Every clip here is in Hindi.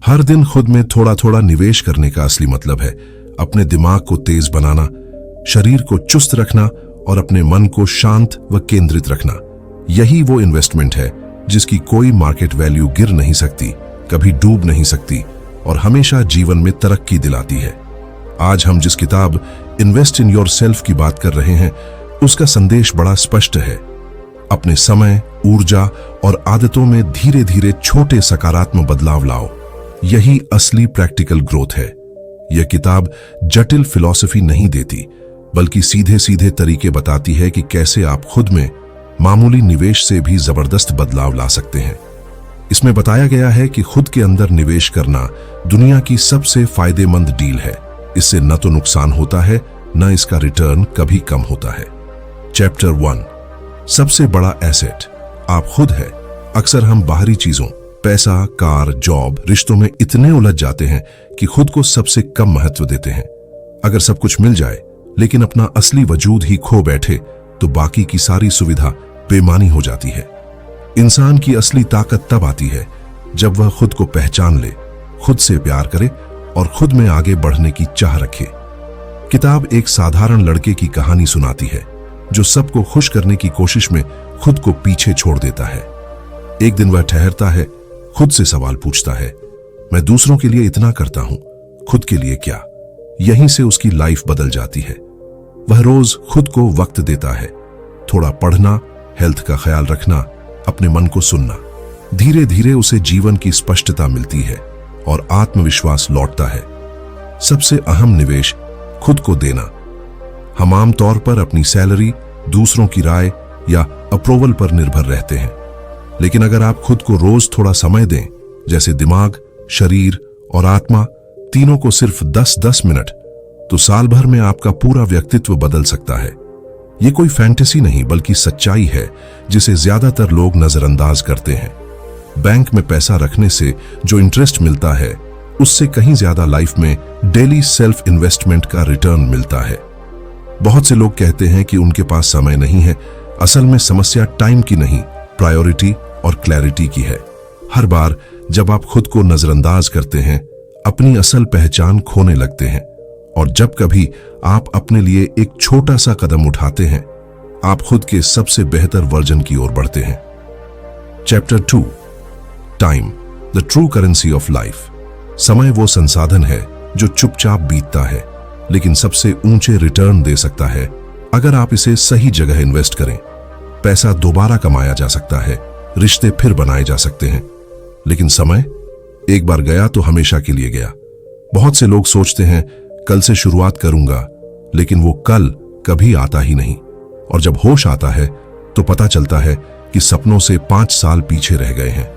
हर दिन खुद में थोड़ा थोड़ा निवेश करने का असली मतलब है अपने दिमाग को तेज बनाना, शरीर को चुस्त रखना और अपने मन को शांत व केंद्रित रखना। यही वो इन्वेस्टमेंट है जिसकी कोई मार्केट वैल्यू गिर नहीं सकती, कभी डूब नहीं सकती और हमेशा जीवन में तरक्की दिलाती है। आज हम जिस किताब इन्वेस्ट इन योर सेल्फ की बात कर रहे हैं, उसका संदेश बड़ा स्पष्ट है। अपने समय, ऊर्जा और आदतों में धीरे धीरे छोटे सकारात्मक बदलाव लाओ। यही असली प्रैक्टिकल ग्रोथ है। यह किताब जटिल फिलॉसफी नहीं देती, बल्कि सीधे सीधे तरीके बताती है कि कैसे आप खुद में मामूली निवेश से भी जबरदस्त बदलाव ला सकते हैं। इसमें बताया गया है कि खुद के अंदर निवेश करना दुनिया की सबसे फायदेमंद डील है। इससे न तो नुकसान होता है, न इसका रिटर्न कभी कम होता है। चैप्टर 1, सबसे बड़ा एसेट आप खुद है। अक्सर हम बाहरी चीजों, पैसा, कार, जॉब, रिश्तों में इतने उलझ जाते हैं कि खुद को सबसे कम महत्व देते हैं। अगर सब कुछ मिल जाए लेकिन अपना असली वजूद ही खो बैठे तो बाकी की सारी सुविधा बेमानी हो जाती है। इंसान की असली ताकत तब आती है जब वह खुद को पहचान ले, खुद से प्यार करे और खुद में आगे बढ़ने की चाह रखे। किताब एक साधारण लड़के की कहानी सुनाती है जो सबको खुश करने की कोशिश में खुद को पीछे छोड़ देता है। एक दिन वह ठहरता है, खुद से सवाल पूछता है, मैं दूसरों के लिए इतना करता हूं, खुद के लिए क्या? यहीं से उसकी लाइफ बदल जाती है। वह रोज खुद को वक्त देता है, थोड़ा पढ़ना, हेल्थ का ख्याल रखना, अपने मन को सुनना। धीरे धीरे उसे जीवन की स्पष्टता मिलती है और आत्मविश्वास लौटता है। सबसे अहम निवेश खुद को देना। हम आम तौर पर अपनी सैलरी, दूसरों की राय या अप्रूवल पर निर्भर रहते हैं, लेकिन अगर आप खुद को रोज थोड़ा समय दें, जैसे दिमाग, शरीर और आत्मा तीनों को सिर्फ 10-10 मिनट, तो साल भर में आपका पूरा व्यक्तित्व बदल सकता है। ये कोई फैंटेसी नहीं बल्कि सच्चाई है जिसे ज्यादातर लोग नजरअंदाज करते हैं। बैंक में पैसा रखने से जो इंटरेस्ट मिलता है, उससे कहीं ज्यादा लाइफ में डेली सेल्फ इन्वेस्टमेंट का रिटर्न मिलता है। बहुत से लोग कहते हैं कि उनके पास समय नहीं है। असल में समस्या टाइम की नहीं, प्रायोरिटी और क्लैरिटी की है। हर बार जब आप खुद को नजरअंदाज करते हैं, अपनी असल पहचान खोने लगते हैं, और जब कभी आप अपने लिए एक छोटा सा कदम उठाते हैं, आप खुद के सबसे बेहतर वर्जन की ओर बढ़ते हैं। Chapter 2, time, the true currency of life. समय वो संसाधन है जो चुपचाप बीतता है, लेकिन सबसे ऊंचे रिटर्न दे सकता है अगर आप इसे सही जगह इन्वेस्ट करें। पैसा दोबारा कमाया जा सकता है, रिश्ते फिर बनाए जा सकते हैं, लेकिन समय एक बार गया तो हमेशा के लिए गया। बहुत से लोग सोचते हैं कल से शुरुआत करूंगा, लेकिन वो कल कभी आता ही नहीं, और जब होश आता है तो पता चलता है कि सपनों से 5 साल पीछे रह गए हैं।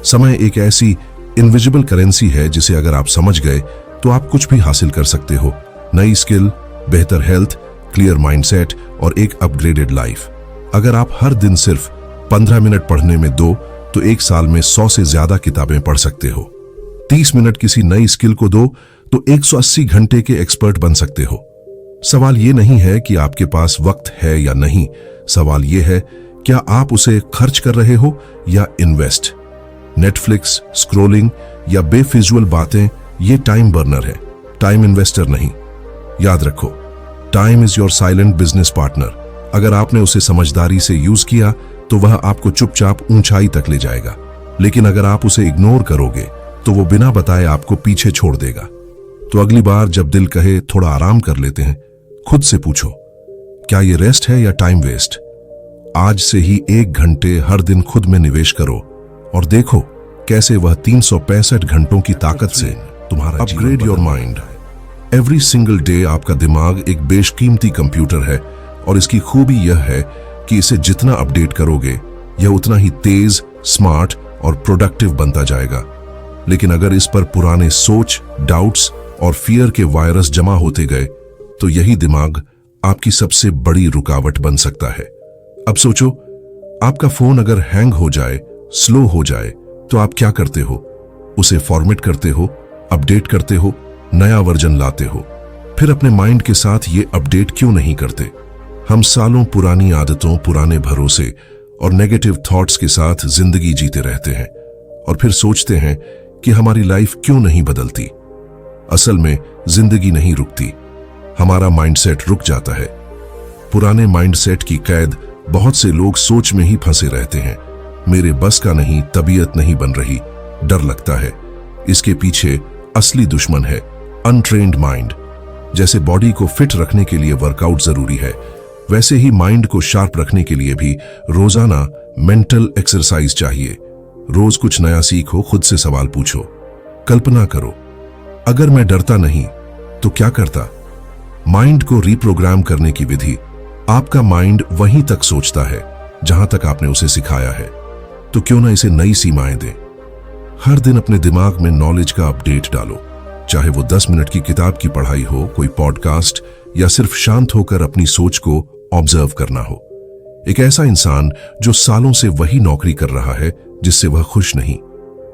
समय एक ऐसी इनविजिबल करेंसी है जिसे अगर आप समझ गए तो आप कुछ भी हासिल कर सकते हो। नई स्किल, बेहतर हेल्थ, क्लियर माइंडसेट और एक अपग्रेडेड लाइफ। अगर आप हर दिन सिर्फ 15 मिनट पढ़ने में दो तो एक साल में 100 से ज्यादा किताबें पढ़ सकते हो। 30 मिनट किसी नई स्किल को दो तो 180 घंटे के एक्सपर्ट बन सकते हो। सवाल ये नहीं है कि आपके पास वक्त है या नहीं, सवाल ये है क्या आप उसे खर्च कर रहे हो या इन्वेस्ट। नेटफ्लिक्स, स्क्रोलिंग या बेफिजुअल बातें ये टाइम बर्नर है, टाइम इन्वेस्टर नहीं। याद रखो, time is your silent business partner. अगर आपने उसे समझदारी से यूज किया तो वह आपको चुपचाप ऊंचाई तक ले जाएगा, लेकिन अगर आप उसे इग्नोर करोगे तो वो बिना बताए आपको पीछे छोड़ देगा। तो अगली बार जब दिल कहे थोड़ा आराम कर लेते हैं, खुद से पूछो, क्या ये रेस्ट है या टाइम वेस्ट? आज से ही 1 घंटे हर दिन खुद में निवेश करो और देखो कैसे वह 365 घंटों की ताकत से तुम्हारा upgrade your mind. Every single day आपका दिमाग एक बेशकीमती कंप्यूटर है, और इसकी खूबी यह है कि इसे जितना अपडेट करोगे यह उतना ही तेज, स्मार्ट और प्रोडक्टिव बनता जाएगा। लेकिन अगर इस पर पुराने सोच, डाउट्स और फियर के वायरस जमा होते गए तो यही दिमाग आपकी सबसे बड़ी रुकावट बन सकता है। अब सोचो, आपका फोन अगर हैंग हो जाए, स्लो हो जाए, तो आप क्या करते हो? उसे फॉर्मेट करते हो, अपडेट करते हो, नया वर्जन लाते हो। फिर अपने माइंड के साथ ये अपडेट क्यों नहीं करते? हम सालों पुरानी आदतों, पुराने भरोसे और नेगेटिव थॉट्स के साथ जिंदगी जीते रहते हैं और फिर सोचते हैं कि हमारी लाइफ क्यों नहीं बदलती। असल में जिंदगी नहीं रुकती, हमारा माइंडसेट रुक जाता है। पुराने माइंडसेट की कैद बहुत से लोग सोच में ही फंसे रहते हैं। मेरे बस का नहीं, तबीयत नहीं बन रही, डर लगता है। इसके पीछे असली दुश्मन है अनट्रेन्ड माइंड। जैसे बॉडी को फिट रखने के लिए वर्कआउट जरूरी है, वैसे ही माइंड को शार्प रखने के लिए भी रोजाना मेंटल एक्सरसाइज चाहिए। रोज कुछ नया सीखो, खुद से सवाल पूछो, कल्पना करो, अगर मैं डरता नहीं तो क्या करता। माइंड को रीप्रोग्राम करने की विधि। आपका माइंड वहीं तक सोचता है जहां तक आपने उसे सिखाया है, तो क्यों ना इसे नई सीमाएं दें। हर दिन अपने दिमाग में नॉलेज का अपडेट डालो, चाहे वो 10 मिनट की किताब की पढ़ाई हो, कोई पॉडकास्ट, या सिर्फ शांत होकर अपनी सोच को ऑब्जर्व करना हो। एक ऐसा इंसान जो सालों से वही नौकरी कर रहा है जिससे वह खुश नहीं,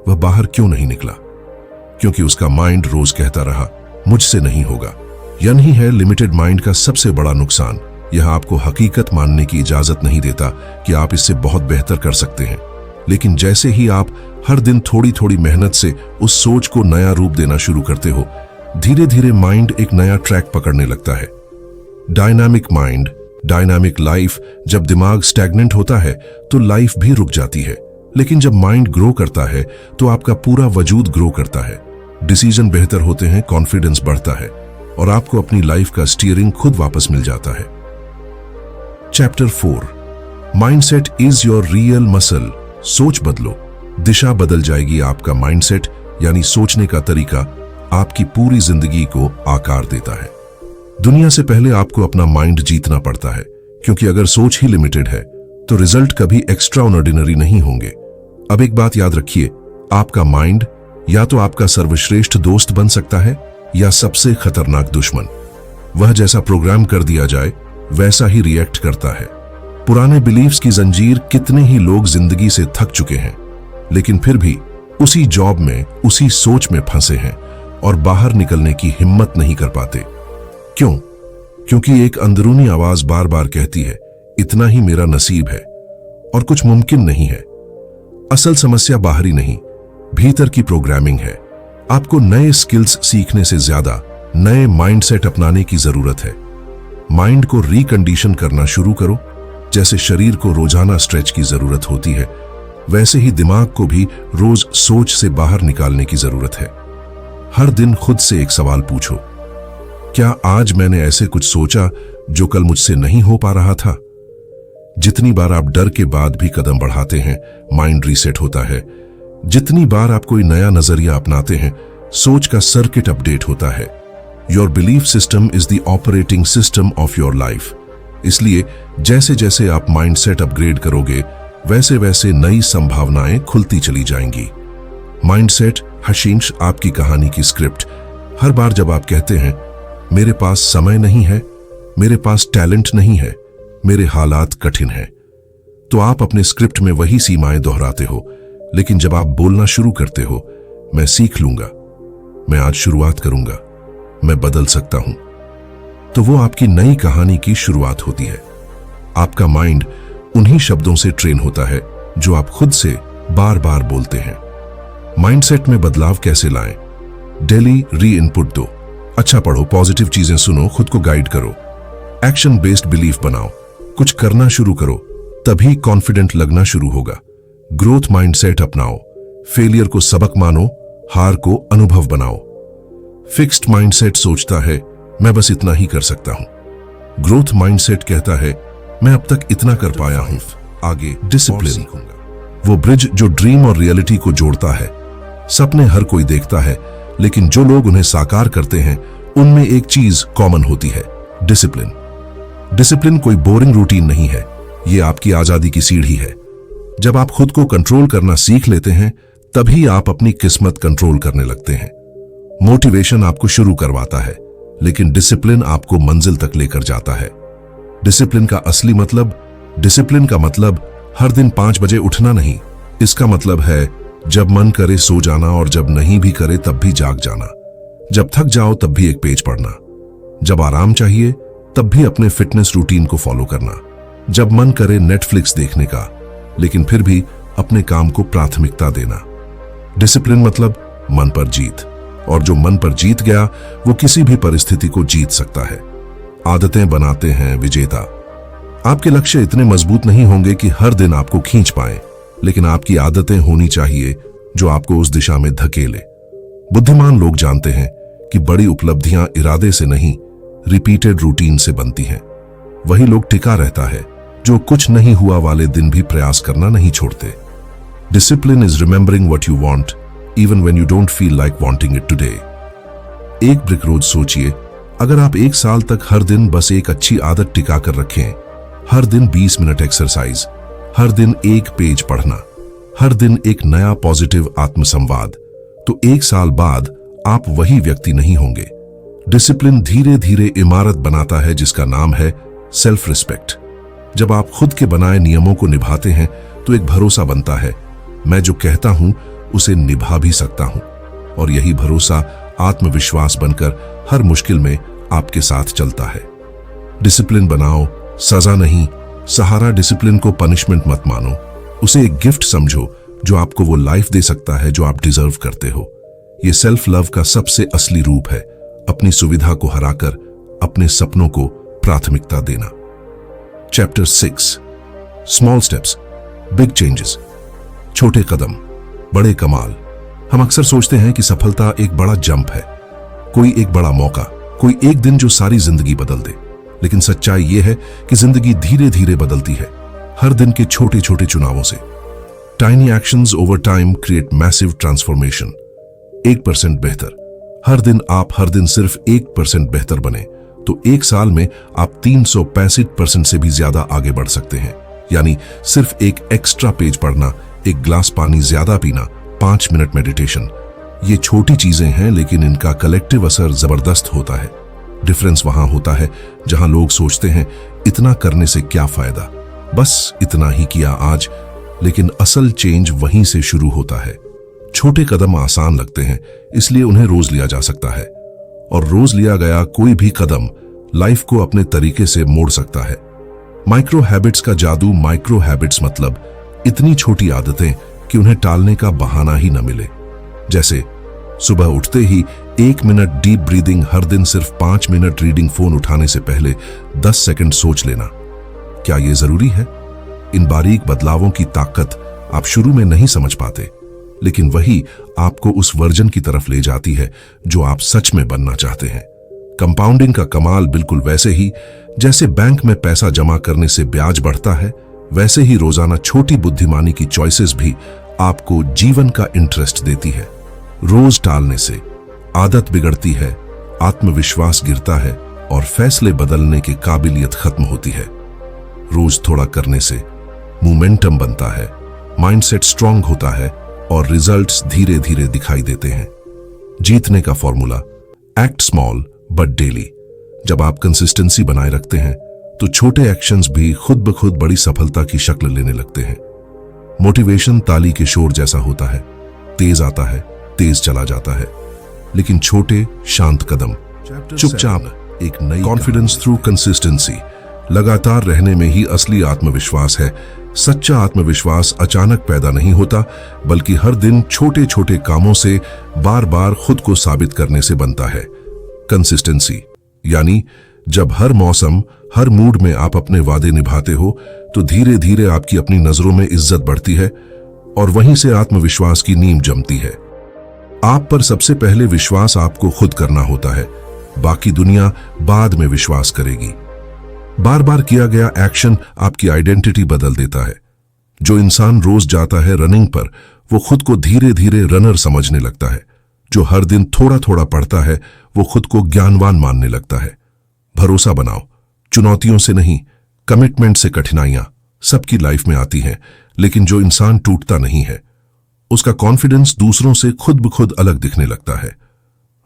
वह बाहर क्यों नहीं निकला? क्योंकि उसका माइंड रोज कहता रहा मुझसे नहीं होगा। यही है लिमिटेड माइंड का सबसे बड़ा नुकसान। यह आपको हकीकत मानने की इजाजत नहीं देता कि आप इससे बहुत बेहतर कर सकते हैं। लेकिन जैसे ही आप हर दिन थोड़ी थोड़ी मेहनत से उस सोच को नया रूप देना शुरू करते हो, धीरे धीरे माइंड एक नया ट्रैक पकड़ने लगता है। Dynamic mind, dynamic life. जब दिमाग स्टैग्नेंट होता है तो लाइफ भी रुक जाती है, लेकिन जब माइंड ग्रो करता है तो आपका पूरा वजूद ग्रो करता है। डिसीजन बेहतर होते हैं, कॉन्फिडेंस बढ़ता है और आपको अपनी लाइफ का स्टीयरिंग खुद वापस मिल जाता है। Chapter 4, mindset is your real muscle. सोच बदलो, दिशा बदल जाएगी। आपका माइंडसेट यानी सोचने का तरीका आपकी पूरी जिंदगी को आकार देता है। दुनिया से पहले आपको अपना माइंड जीतना पड़ता है, क्योंकि अगर सोच ही लिमिटेड है तो रिजल्ट कभी एक्स्ट्रा ऑर्डिनरी नहीं होंगे। अब एक बात याद रखिए, आपका माइंड या तो आपका सर्वश्रेष्ठ दोस्त बन सकता है या सबसे खतरनाक दुश्मन। वह जैसा प्रोग्राम कर दिया जाए वैसा ही रिएक्ट करता है। पुराने बिलीफ्स की जंजीर। कितने ही लोग जिंदगी से थक चुके हैं, लेकिन फिर भी उसी जॉब में, उसी सोच में फंसे हैं और बाहर निकलने की हिम्मत नहीं कर पाते। क्यों? क्योंकि एक अंदरूनी आवाज बार बार कहती है इतना ही मेरा नसीब है और कुछ मुमकिन नहीं है। असल समस्या बाहरी नहीं, भीतर की प्रोग्रामिंग है। आपको नए स्किल्स सीखने से ज्यादा नए माइंडसेट अपनाने की जरूरत है। माइंड को रिकंडीशन करना शुरू करो। जैसे शरीर को रोजाना स्ट्रेच की जरूरत होती है, वैसे ही दिमाग को भी रोज सोच से बाहर निकालने की जरूरत है। हर दिन खुद से एक सवाल पूछो, क्या आज मैंने ऐसे कुछ सोचा जो कल मुझसे नहीं हो पा रहा था? जितनी बार आप डर के बाद भी कदम बढ़ाते हैं, माइंड रीसेट होता है। जितनी बार आप कोई नया नजरिया अपनाते हैं, सोच का सर्किट अपडेट होता है। Your belief system is the operating system of your life. इसलिए जैसे जैसे आप माइंडसेट अपग्रेड करोगे, वैसे वैसे नई संभावनाएं खुलती चली जाएंगी। माइंडसेट हशीश आपकी कहानी की स्क्रिप्ट। हर बार जब आप कहते हैं मेरे पास समय नहीं है, मेरे पास टैलेंट नहीं है, मेरे हालात कठिन हैं, तो आप अपने स्क्रिप्ट में वही सीमाएं दोहराते हो। लेकिन जब आप बोलना शुरू करते हो, मैं सीख लूंगा, मैं आज शुरुआत करूंगा, मैं बदल सकता हूं, तो वो आपकी नई कहानी की शुरुआत होती है। आपका माइंड उन्हीं शब्दों से ट्रेन होता है जो आप खुद से बार बार बोलते हैं। माइंडसेट में बदलाव कैसे लाएं? डेली री इनपुट दो, अच्छा पढ़ो, पॉजिटिव चीजें सुनो, खुद को गाइड करो। एक्शन बेस्ड बिलीफ बनाओ, कुछ करना शुरू करो, तभी कॉन्फिडेंट लगना शुरू होगा। ग्रोथ माइंडसेट अपनाओ, फेलियर को सबक मानो, हार को अनुभव बनाओ। फिक्स्ड माइंडसेट सोचता है मैं बस इतना ही कर सकता हूं। ग्रोथ माइंडसेट कहता है मैं अब तक इतना कर पाया हूं, आगे डिसिप्लिन, वो ब्रिज जो ड्रीम और रियलिटी को जोड़ता है। सपने हर कोई देखता है, लेकिन जो लोग उन्हें साकार करते हैं उनमें एक चीज कॉमन होती है, डिसिप्लिन। डिसिप्लिन कोई बोरिंग रूटीन नहीं है, ये आपकी आजादी की सीढ़ी है। जब आप खुद को कंट्रोल करना सीख लेते हैं, तभी आप अपनी किस्मत कंट्रोल करने लगते हैं। मोटिवेशन आपको शुरू करवाता है, लेकिन डिसिप्लिन आपको मंजिल तक लेकर जाता है। डिसिप्लिन का असली मतलब, डिसिप्लिन का मतलब हर दिन 5 बजे उठना नहीं। इसका मतलब है जब मन करे सो जाना और जब नहीं भी करे तब भी जाग जाना। जब थक जाओ तब भी एक पेज पढ़ना। जब आराम चाहिए तब भी अपने फिटनेस रूटीन को फॉलो करना। जब मन करे नेटफ्लिक्स देखने का, लेकिन फिर भी अपने काम को प्राथमिकता देना। डिसिप्लिन मतलब मन पर जीत। और जो मन पर जीत गया वो किसी भी परिस्थिति को जीत सकता है। आदतें बनाते हैं विजेता। आपके लक्ष्य इतने मजबूत नहीं होंगे कि हर दिन आपको खींच पाए, लेकिन आपकी आदतें होनी चाहिए जो आपको उस दिशा में धकेले। बुद्धिमान लोग जानते हैं कि बड़ी उपलब्धियां इरादे से नहीं, रिपीटेड रूटीन से बनती हैं। वही लोग टिका रहता है जो कुछ नहीं हुआ वाले दिन भी प्रयास करना नहीं छोड़ते। Discipline is remembering what you want even when you don't feel like wanting it today. एक ब्रेक रोज सोचिए, अगर आप 1 साल तक हर दिन बस एक अच्छी आदत टिका कर रखें, हर दिन 20 मिनट एक्सरसाइज, हर दिन 1 पेज पढ़ना, हर दिन एक नया पॉजिटिव आत्मसंवाद, तो 1 साल बाद आप वही व्यक्ति नहीं होंगे। डिसिप्लिन धीरे धीरे इमारत बनाता है जिसका नाम है सेल्फ रिस्पेक्ट। जब आप खुद के बनाए नियमों को निभाते हैं तो एक भरोसा बनता है, मैं जो कहता हूं उसे निभा भी सकता हूं। और यही भरोसा आत्मविश्वास बनकर हर मुश्किल में आपके साथ चलता है। डिसिप्लिन बनाओ, सजा नहीं, सहारा। डिसिप्लिन को पनिशमेंट मत मानो, उसे एक गिफ्ट समझो जो आपको वो लाइफ दे सकता है जो आप डिजर्व करते हो। ये सेल्फ लव का सबसे असली रूप है, अपनी सुविधा को हराकर अपने सपनों को प्राथमिकता देना। Chapter 6, small steps, big changes. छोटे कदम, बड़े कमाल। हम अक्सर सोचते हैं कि सफलता एक बड़ा जंप है, कोई एक बड़ा मौका, कोई एक दिन जो सारी जिंदगी बदल दे। लेकिन सच्चाई यह है कि जिंदगी धीरे धीरे बदलती है, हर दिन के छोटे छोटे चुनावों से। Tiny actions over time create massive transformation. 1% बेहतर। हर दिन सिर्फ 1% बेहतर बने तो 1 साल में आप 365% से भी ज्यादा आगे बढ़ सकते हैं। यानी सिर्फ एक एक्स्ट्रा पेज पढ़ना, एक ग्लास पानी ज्यादा पीना, 5 मिनट मेडिटेशन। ये छोटी चीजें हैं लेकिन इनका कलेक्टिव असर जबरदस्त होता है। डिफरेंस वहां होता है जहां लोग सोचते हैं इतना करने से क्या फायदा, बस इतना ही किया आज। लेकिन असल चेंज वहीं से शुरू होता है। छोटे कदम आसान लगते हैं इसलिए उन्हें रोज लिया जा सकता है, और रोज लिया गया कोई भी कदम लाइफ को अपने तरीके से मोड़ सकता है। माइक्रो हैबिट्स का जादू। माइक्रो हैबिट्स मतलब इतनी छोटी आदतें कि उन्हें टालने का बहाना ही न मिले। जैसे सुबह उठते ही 1 मिनट डीप ब्रीदिंग, हर दिन सिर्फ 5 मिनट रीडिंग, फोन उठाने से पहले 10 सेकंड सोच लेना। क्या यह जरूरी है? इन बारीक बदलावों की ताकत आप शुरू में नहीं समझ पाते, लेकिन वही आपको उस वर्जन की तरफ ले जाती है जो आप सच में बनना चाहते हैं। कंपाउंडिंग का कमाल बिल्कुल वैसे ही जैसे बैंक में पैसा जमा करने से ब्याज बढ़ता है, वैसे ही रोजाना छोटी बुद्धिमानी की चॉइसेस भी आपको जीवन का इंटरेस्ट देती है। रोज टालने से आदत बिगड़ती है, आत्मविश्वास गिरता है और फैसले बदलने की काबिलियत खत्म होती है। रोज थोड़ा करने से मोमेंटम बनता है, माइंडसेट स्ट्रांग होता है और रिजल्ट्स धीरे धीरे दिखाई देते हैं। जीतने का formula, act small but daily. जब आप कंसिस्टेंसी बनाए रखते हैं तो छोटे एक्शंस भी खुद ब खुद बड़ी सफलता की शक्ल लेने लगते हैं। मोटिवेशन ताली के शोर जैसा होता है, तेज आता है, तेज चला जाता है, लेकिन छोटे शांत कदम, चुपचाप एक नई कॉन्फिडेंस थ्रू कंसिस्टेंसी। लगातार रहने में ही असली आत्मविश्वास है। सच्चा आत्मविश्वास अचानक पैदा नहीं होता, बल्कि हर दिन छोटे छोटे कामों से बार बार खुद को साबित करने से बनता है। कंसिस्टेंसी यानी जब हर मौसम, हर मूड में आप अपने वादे निभाते हो तो धीरे धीरे आपकी अपनी नजरों में इज्जत बढ़ती है और वहीं से आत्मविश्वास की नींव जमती है। आप पर सबसे पहले विश्वास आपको खुद करना होता है, बाकी दुनिया बाद में विश्वास करेगी। बार बार किया गया एक्शन आपकी आइडेंटिटी बदल देता है। जो इंसान रोज जाता है रनिंग पर, वो खुद को धीरे धीरे रनर समझने लगता है। जो हर दिन थोड़ा थोड़ा पढ़ता है, वो खुद को ज्ञानवान मानने लगता है। भरोसा बनाओ, चुनौतियों से नहीं, कमिटमेंट से। कठिनाइयां सबकी लाइफ में आती हैं, लेकिन जो इंसान टूटता नहीं है उसका कॉन्फिडेंस दूसरों से खुद ब खुद अलग दिखने लगता है।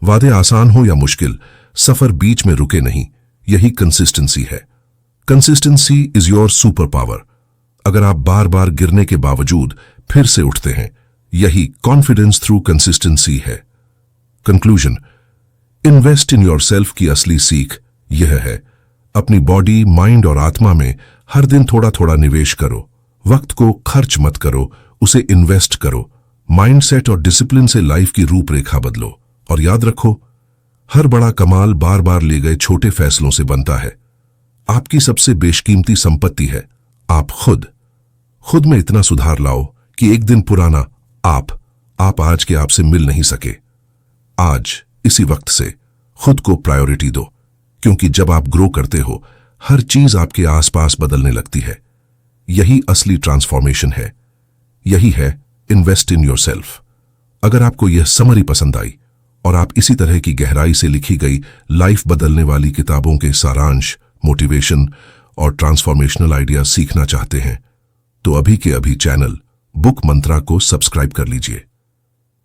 वादे आसान हो या मुश्किल, सफर बीच में रुके नहीं, यही कंसिस्टेंसी है। Consistency is your super power. अगर आप बार बार गिरने के बावजूद फिर से उठते हैं, यही कॉन्फिडेंस थ्रू कंसिस्टेंसी है। कंक्लूजन, इन्वेस्ट इन योरसेल्फ की असली सीख यह है, अपनी बॉडी, माइंड और आत्मा में हर दिन थोड़ा थोड़ा निवेश करो। वक्त को खर्च मत करो, उसे इन्वेस्ट करो। माइंडसेट और डिसिप्लिन से लाइफ की रूपरेखा बदलो। और याद रखो, हर बड़ा कमाल बार बार ले गए छोटे फैसलों से बनता है। आपकी सबसे बेशकीमती संपत्ति है आप खुद में इतना सुधार लाओ कि एक दिन पुराना आप आज के आप से मिल नहीं सके। आज इसी वक्त से खुद को प्रायोरिटी दो, क्योंकि जब आप ग्रो करते हो हर चीज आपके आसपास बदलने लगती है। यही असली ट्रांसफॉर्मेशन है, यही है इन्वेस्ट इन योरसेल्फ। अगर आपको यह समरी पसंद आई और आप इसी तरह की गहराई से लिखी गई लाइफ बदलने वाली किताबों के सारांश, मोटिवेशन और ट्रांसफॉर्मेशनल आइडियाज सीखना चाहते हैं, तो अभी के अभी चैनल बुक मंत्रा को सब्सक्राइब कर लीजिए।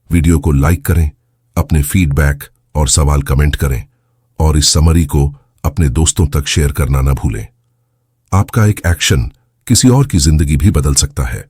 वीडियो को लाइक करें, अपने फीडबैक और सवाल कमेंट करें और इस समरी को अपने दोस्तों तक शेयर करना न भूलें। आपका एक एक्शन किसी और की जिंदगी भी बदल सकता है।